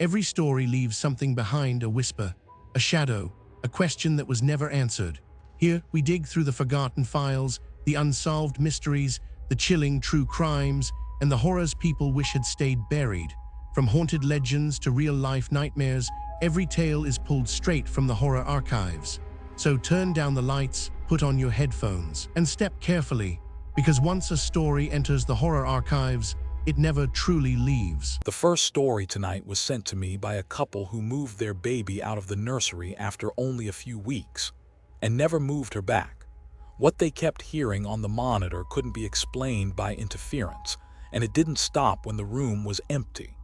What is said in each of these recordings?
Every story leaves something behind: a whisper, a shadow, a question that was never answered. Here, we dig through the forgotten files, the unsolved mysteries, the chilling true crimes, and the horrors people wish had stayed buried. From haunted legends to real-life nightmares, every tale is pulled straight from the horror archives. So turn down the lights, put on your headphones, and step carefully, because once a story enters the horror archives, it never truly leaves. The first story tonight was sent to me by a couple who moved their baby out of the nursery after only a few weeks and never moved her back. What they kept hearing on the monitor couldn't be explained by interference, and it didn't stop when the room was empty.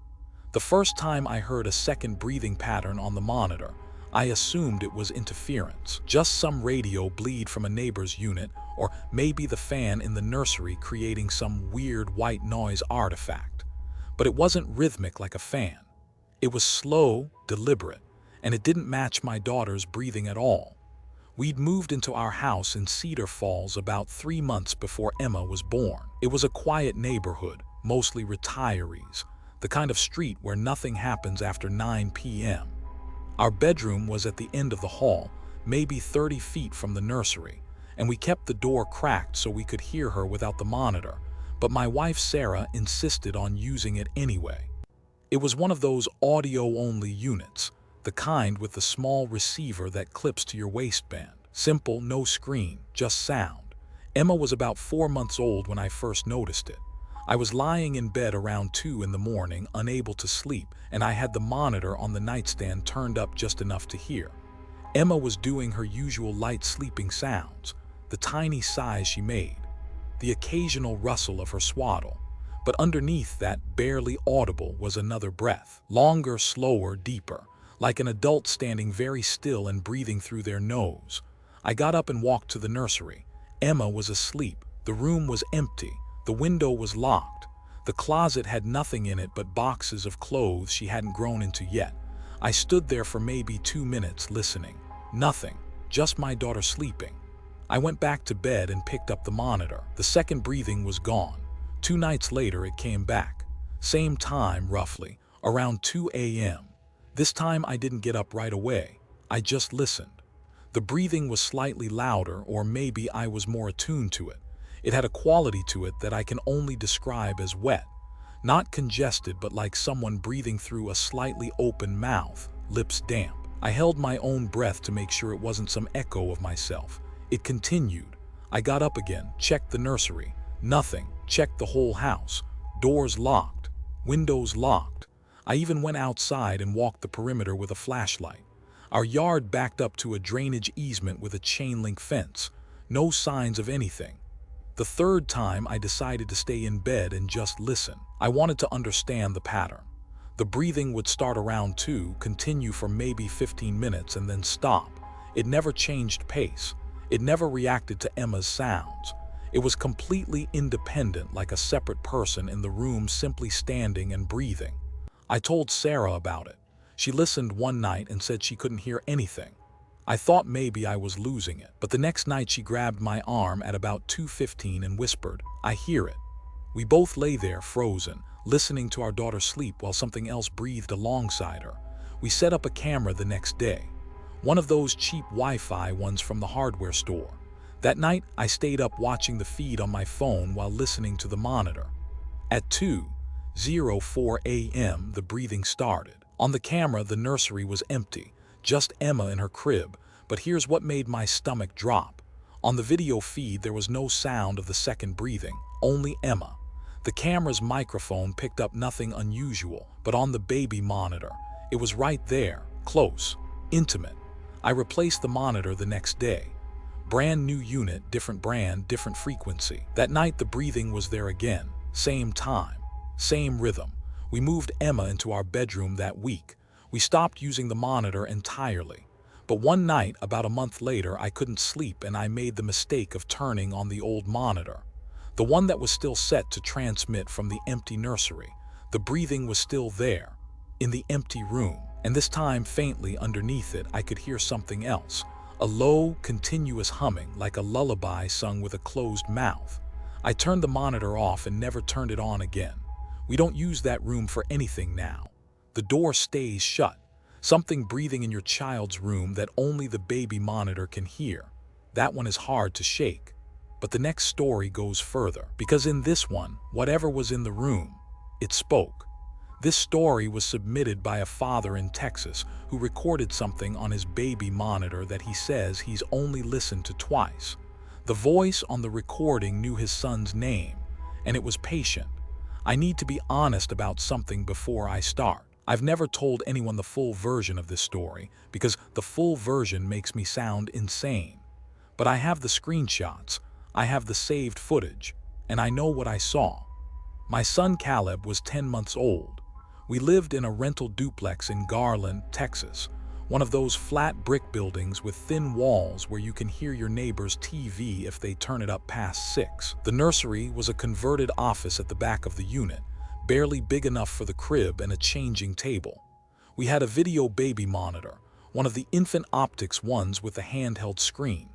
The first time I heard a second breathing pattern on the monitor, I assumed it was interference, just some radio bleed from a neighbor's unit, or maybe the fan in the nursery creating some weird white noise artifact. But it wasn't rhythmic like a fan. It was slow, deliberate, and it didn't match my daughter's breathing at all. We'd moved into our house in Cedar Falls about 3 months before Emma was born. It was a quiet neighborhood, mostly retirees, the kind of street where nothing happens after 9 p.m. Our bedroom was at the end of the hall, maybe 30 feet from the nursery, and we kept the door cracked so we could hear her without the monitor, but my wife Sarah insisted on using it anyway. It was one of those audio-only units, the kind with the small receiver that clips to your waistband. Simple, no screen, just sound. Emma was about 4 months old when I first noticed it. I was lying in bed around 2 in the morning, unable to sleep, and I had the monitor on the nightstand turned up just enough to hear. Emma was doing her usual light sleeping sounds, the tiny sighs she made, the occasional rustle of her swaddle, but underneath that, barely audible, was another breath, longer, slower, deeper, like an adult standing very still and breathing through their nose. I got up and walked to the nursery. Emma was asleep. The room was empty. The window was locked. The closet had nothing in it but boxes of clothes she hadn't grown into yet. I stood there for maybe 2 minutes listening. Nothing, just my daughter sleeping. I went back to bed and picked up the monitor. The second breathing was gone. 2 nights later it came back. Same time, roughly, around 2 a.m. This time I didn't get up right away. I just listened. The breathing was slightly louder, or maybe I was more attuned to it. It had a quality to it that I can only describe as wet. Not congested, but like someone breathing through a slightly open mouth, lips damp. I held my own breath to make sure it wasn't some echo of myself. It continued. I got up again, checked the nursery. Nothing. Checked the whole house. Doors locked. Windows locked. I even went outside and walked the perimeter with a flashlight. Our yard backed up to a drainage easement with a chain-link fence. No signs of anything. The third time, I decided to stay in bed and just listen. I wanted to understand the pattern. The breathing would start around 2, continue for maybe 15 minutes, and then stop. It never changed pace. It never reacted to Emma's sounds. It was completely independent, like a separate person in the room, simply standing and breathing. I told Sarah about it. She listened one night and said she couldn't hear anything. I thought maybe I was losing it, but the next night she grabbed my arm at about 2:15 and whispered, "I hear it." We both lay there frozen, listening to our daughter sleep while something else breathed alongside her. We set up a camera the next day, one of those cheap Wi-Fi ones from the hardware store. That night, I stayed up watching the feed on my phone while listening to the monitor. At 2:04 a.m., the breathing started. On the camera, the nursery was empty, just Emma in her crib, but here's what made my stomach drop. On the video feed, there was no sound of the second breathing, only Emma. The camera's microphone picked up nothing unusual, but on the baby monitor, it was right there, close, intimate. I replaced the monitor the next day. Brand new unit, different brand, different frequency. That night, the breathing was there again, same time, same rhythm. We moved Emma into our bedroom that week. We stopped using the monitor entirely. But one night, about a month later, I couldn't sleep and I made the mistake of turning on the old monitor, the one that was still set to transmit from the empty nursery. The breathing was still there, in the empty room, and this time faintly underneath it I could hear something else, a low, continuous humming like a lullaby sung with a closed mouth. I turned the monitor off and never turned it on again. We don't use that room for anything now. The door stays shut, something breathing in your child's room that only the baby monitor can hear. That one is hard to shake. But the next story goes further, because in this one, whatever was in the room, it spoke. This story was submitted by a father in Texas who recorded something on his baby monitor that he says he's only listened to twice. The voice on the recording knew his son's name, and it was patient. I need to be honest about something before I start. I've never told anyone the full version of this story because the full version makes me sound insane. But I have the screenshots, I have the saved footage, and I know what I saw. My son Caleb was 10 months old. We lived in a rental duplex in Garland, Texas, one of those flat brick buildings with thin walls where you can hear your neighbor's TV if they turn it up past 6. The nursery was a converted office at the back of the unit, barely big enough for the crib and a changing table. We had a video baby monitor, one of the infant optics ones with a handheld screen.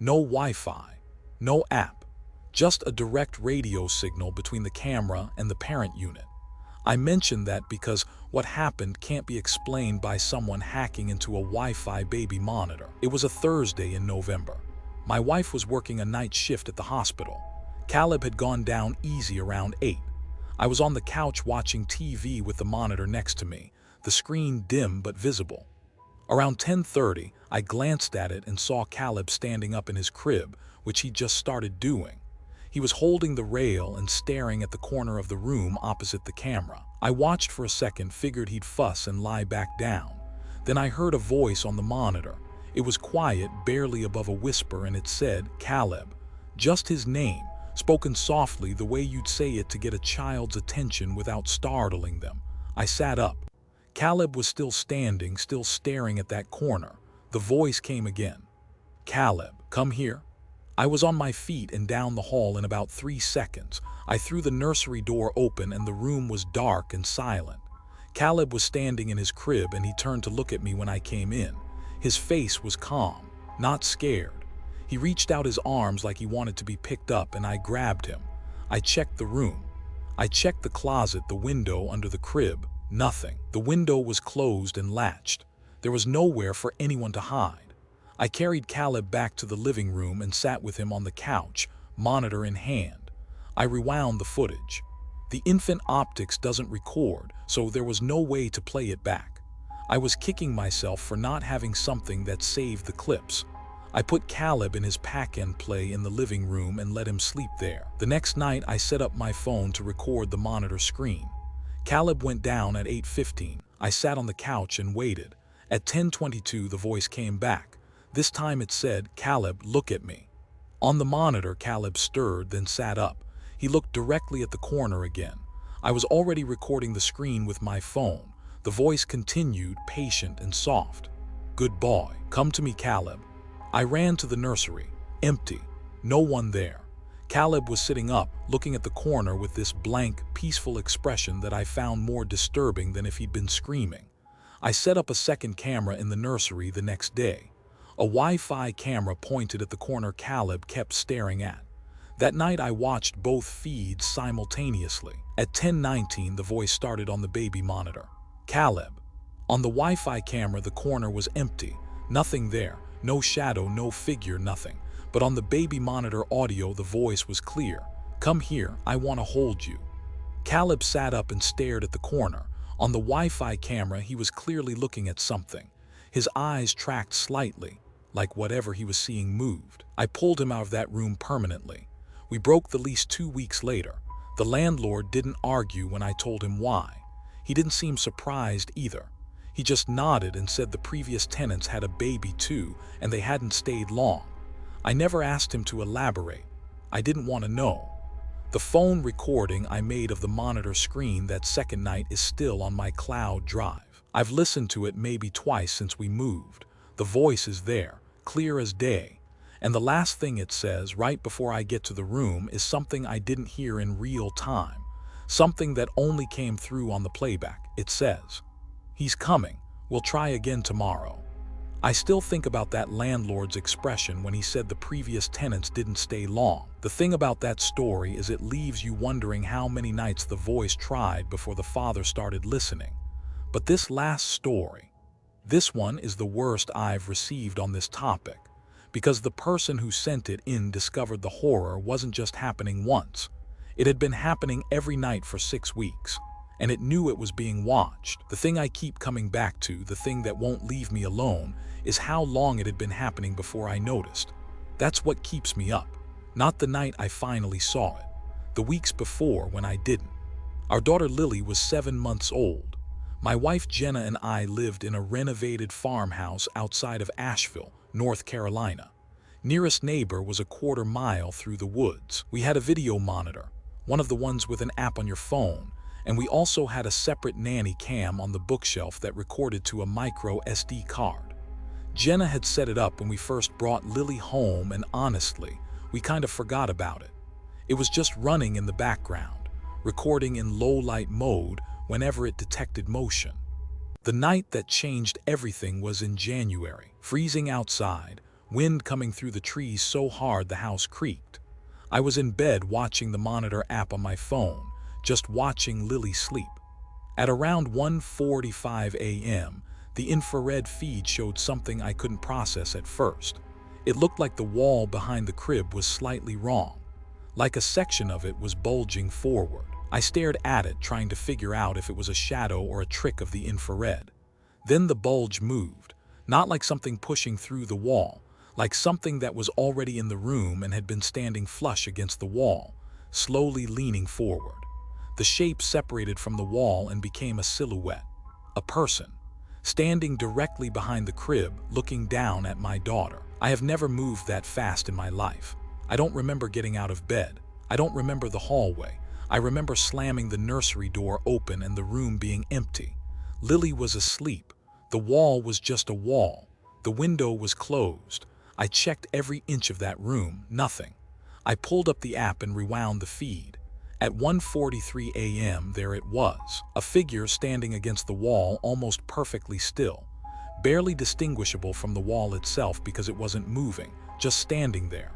No Wi-Fi, no app, just a direct radio signal between the camera and the parent unit. I mention that because what happened can't be explained by someone hacking into a Wi-Fi baby monitor. It was a Thursday in November. My wife was working a night shift at the hospital. Caleb had gone down easy around 8. I was on the couch watching TV with the monitor next to me, the screen dim but visible. Around 10:30, I glanced at it and saw Caleb standing up in his crib, which he just started doing. He was holding the rail and staring at the corner of the room opposite the camera. I watched for a second, figured he'd fuss and lie back down. Then I heard a voice on the monitor. It was quiet, barely above a whisper, and it said, "Caleb." Just his name, spoken softly the way you'd say it to get a child's attention without startling them. I sat up. Caleb was still standing, still staring at that corner. The voice came again. "Caleb, come here." I was on my feet and down the hall in about 3 seconds. I threw the nursery door open and the room was dark and silent. Caleb was standing in his crib and he turned to look at me when I came in. His face was calm, not scared. He reached out his arms like he wanted to be picked up and I grabbed him. I checked the room. I checked the closet, the window under the crib. Nothing. The window was closed and latched. There was nowhere for anyone to hide. I carried Caleb back to the living room and sat with him on the couch, monitor in hand. I rewound the footage. The infant optics doesn't record, so there was no way to play it back. I was kicking myself for not having something that saved the clips. I put Caleb in his pack-and-play in the living room and let him sleep there. The next night, I set up my phone to record the monitor screen. Caleb went down at 8:15. I sat on the couch and waited. At 10:22, the voice came back. This time it said, "Caleb, look at me." On the monitor, Caleb stirred, then sat up. He looked directly at the corner again. I was already recording the screen with my phone. The voice continued, patient and soft. "Good boy. Come to me, Caleb." I ran to the nursery. Empty. No one there. Caleb was sitting up, looking at the corner with this blank, peaceful expression that I found more disturbing than if he'd been screaming. I set up a second camera in the nursery the next day. A Wi-Fi camera pointed at the corner Caleb kept staring at. That night I watched both feeds simultaneously. At 10:19, the voice started on the baby monitor. "Caleb." On the Wi-Fi camera, the corner was empty. Nothing there. No shadow, no figure, nothing. But on the baby monitor audio, the voice was clear. "Come here, I want to hold you." Caleb sat up and stared at the corner. On the Wi-Fi camera, he was clearly looking at something. His eyes tracked slightly, like whatever he was seeing moved. I pulled him out of that room permanently. We broke the lease 2 weeks later. The landlord didn't argue when I told him why. He didn't seem surprised either. He just nodded and said the previous tenants had a baby too, and they hadn't stayed long. I never asked him to elaborate. I didn't want to know. The phone recording I made of the monitor screen that second night is still on my cloud drive. I've listened to it maybe twice since we moved. The voice is there, clear as day. And the last thing it says right before I get to the room is something I didn't hear in real time. Something that only came through on the playback. It says, "He's coming. We'll try again tomorrow." I still think about that landlord's expression when he said the previous tenants didn't stay long. The thing about that story is it leaves you wondering how many nights the voice tried before the father started listening. But this last story, this one is the worst I've received on this topic, because the person who sent it in discovered the horror wasn't just happening once. It had been happening every night for 6 weeks, and it knew it was being watched. The thing I keep coming back to, the thing that won't leave me alone, is how long it had been happening before I noticed. That's what keeps me up, not the night I finally saw it, the weeks before when I didn't. Our daughter Lily was 7 months old. My wife Jenna and I lived in a renovated farmhouse outside of Asheville, North Carolina. Nearest neighbor was a 1/4 mile through the woods. We had a video monitor, one of the ones with an app on your phone, and we also had a separate nanny cam on the bookshelf that recorded to a micro SD card. Jenna had set it up when we first brought Lily home, and honestly, we kind of forgot about it. It was just running in the background, recording in low-light mode whenever it detected motion. The night that changed everything was in January, freezing outside, wind coming through the trees so hard the house creaked. I was in bed watching the monitor app on my phone, just watching Lily sleep. At around 1:45 a.m., the infrared feed showed something I couldn't process at first. It looked like the wall behind the crib was slightly wrong, like a section of it was bulging forward. I stared at it, trying to figure out if it was a shadow or a trick of the infrared. Then the bulge moved, not like something pushing through the wall, like something that was already in the room and had been standing flush against the wall, slowly leaning forward. The shape separated from the wall and became a silhouette, a person, standing directly behind the crib, looking down at my daughter. I have never moved that fast in my life. I don't remember getting out of bed. I don't remember the hallway. I remember slamming the nursery door open and the room being empty. Lily was asleep. The wall was just a wall. The window was closed. I checked every inch of that room, nothing. I pulled up the app and rewound the feed. At 1:43 a.m. there it was, a figure standing against the wall, almost perfectly still, barely distinguishable from the wall itself because it wasn't moving, just standing there.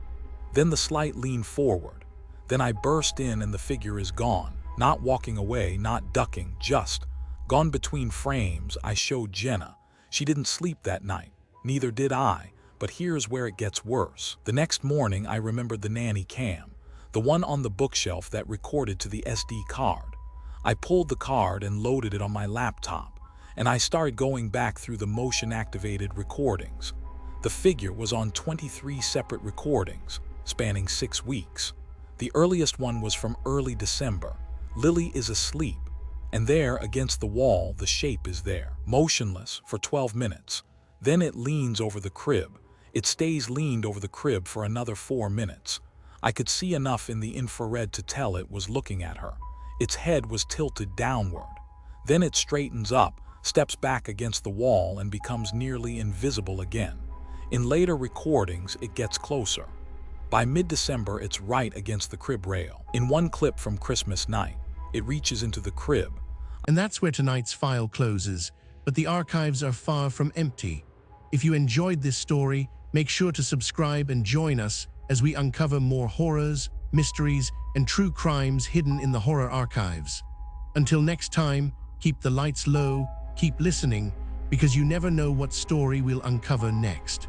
Then the slight lean forward. Then I burst in and the figure is gone, not walking away, not ducking, just gone between frames. I showed Jenna. She didn't sleep that night, neither did I, but here's where it gets worse. The next morning I remembered the nanny cam, the one on the bookshelf that recorded to the SD card. I pulled the card and loaded it on my laptop, and I started going back through the motion-activated recordings. The figure was on 23 separate recordings, spanning 6 weeks. The earliest one was from early December. Lily is asleep, and there, against the wall, the shape is there, motionless for 12 minutes. Then it leans over the crib. It stays leaned over the crib for another 4 minutes. I could see enough in the infrared to tell it was looking at her. Its head was tilted downward. Then it straightens up, steps back against the wall, and becomes nearly invisible again. In later recordings, it gets closer. By mid-December, it's right against the crib rail. In one clip from Christmas night, it reaches into the crib. And that's where tonight's file closes, but the archives are far from empty. If you enjoyed this story, make sure to subscribe and join us as we uncover more horrors, mysteries, and true crimes hidden in the horror archives. Until next time, keep the lights low, keep listening, because you never know what story we'll uncover next.